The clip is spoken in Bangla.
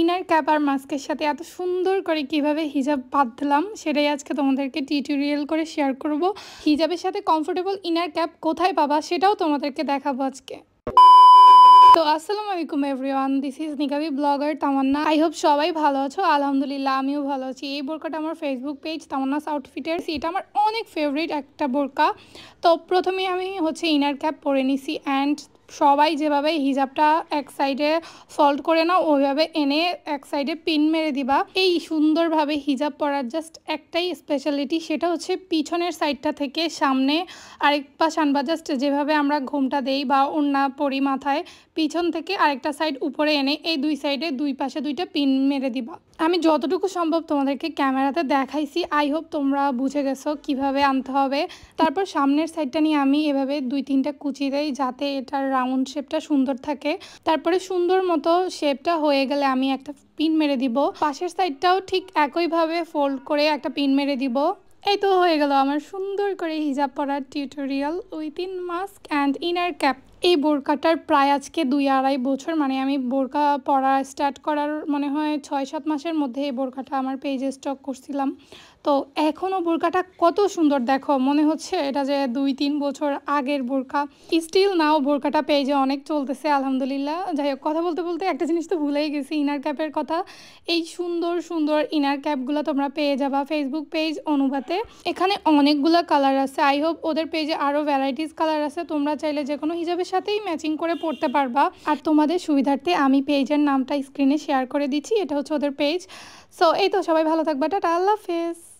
ইনার ক্যাপ আর মাস্কের সাথে এত সুন্দর করে কিভাবে হিজাব বাঁধলাম সেটাই আজকে তোমাদেরকে টিউটোরিয়াল করে শেয়ার করব। হিজাবের সাথে কমফোর্টেবল ইনার ক্যাপ কোথায় পাবা সেটাও তোমাদেরকে দেখাবো আজকে। তো আসসালামু আলাইকুম এভরিওয়ান, দিস ইজ নিকাবি ব্লগার তামান্না। আই হোপ সবাই ভালো আছো। আলহামদুলিল্লাহ আমিও ভালো আছি। এই বোরকাটা আমার ফেসবুক পেজ তামান্নাস আউটফিটের, এটা আমার অনেক ফেভারিট একটা বোরকা। তো প্রথমে আমি ইনার ক্যাপ পরে নিছি অ্যান্ড সবাই যেভাবে হিজাবটা এক সাইডে ফল্ড করে নাও ওইভাবে এনে এক সাইডে পিন মেরে দিবা। এই সুন্দরভাবে হিজাব পরার জাস্ট একটাই স্পেশালিটি, সেটা হচ্ছে পিছনের সাইডটা থেকে সামনে আরেক পাশ আনবা। জাস্ট যেভাবে আমরা ঘোমটা দেই বা ওড়না পরি মাথায়, পিছন থেকে আরেকটা সাইড উপরে এনে এই দুই সাইডে দুই পাশে দুইটা পিন মেরে দিবা। আমি যতটুকু সম্ভব তোমাদেরকে ক্যামেরাতে দেখাইছি, আই হোপ তোমরা বুঝে গেছো কিভাবে আনতে হবে। তারপর সামনের সাইডটা নিয়ে আমি এভাবে দুই তিনটা কুচি দেই যাতে এটার রাউন্ড শেপটা সুন্দর থাকে। তারপরে সুন্দর মতো শেপটা হয়ে গেলে আমি একটা পিন মেরে দিব। পাশের সাইডটাও ঠিক একইভাবে ফোল্ড করে একটা পিন মেরে দিব। এই তো হয়ে গেল আমার সুন্দর করে হিজাব পরার tutorial within mask and inner cap. এই বোরকাটার প্রায় আজকে 2-2.5 বছর, মানে আমি বোরকা পরা স্টার্ট করার মনে হয় 6-7 মাসের মধ্যে এই বোরকাটা আমার পেজে স্টক করছিলাম। তো এখনও বোরকাটা কত সুন্দর দেখো, মনে হচ্ছে এটা যে 2-3 বছর আগের বোরকা। স্টিল নাও বোরকাটা পেজে অনেক চলতেছে আলহামদুলিল্লাহ। যাই হোক, কথা বলতে বলতে একটা জিনিস তো ভুলেই গেছি, ইনার ক্যাপের কথা। এই সুন্দর সুন্দর ইনার ক্যাপগুলো তোমরা পেয়ে যাবা ফেসবুক পেজ অনুবাদে। এখানে অনেকগুলো কালার আছে। আই হোপ ওদের পেজে আরও ভ্যারাইটিস কালার আছে, তোমরা চাইলে যে কোনো হিজাবের সাথেই ম্যাচিং করে পড়তে পারবা। আর তোমাদের সুবিধার্থে আমি পেজের নামটা স্ক্রিনে শেয়ার করে দিচ্ছি, এটা হচ্ছে ওদের পেজ। সো এই তো, সবাই ভালো থাকবা, টাটা, আল্লাহ হাফেজ।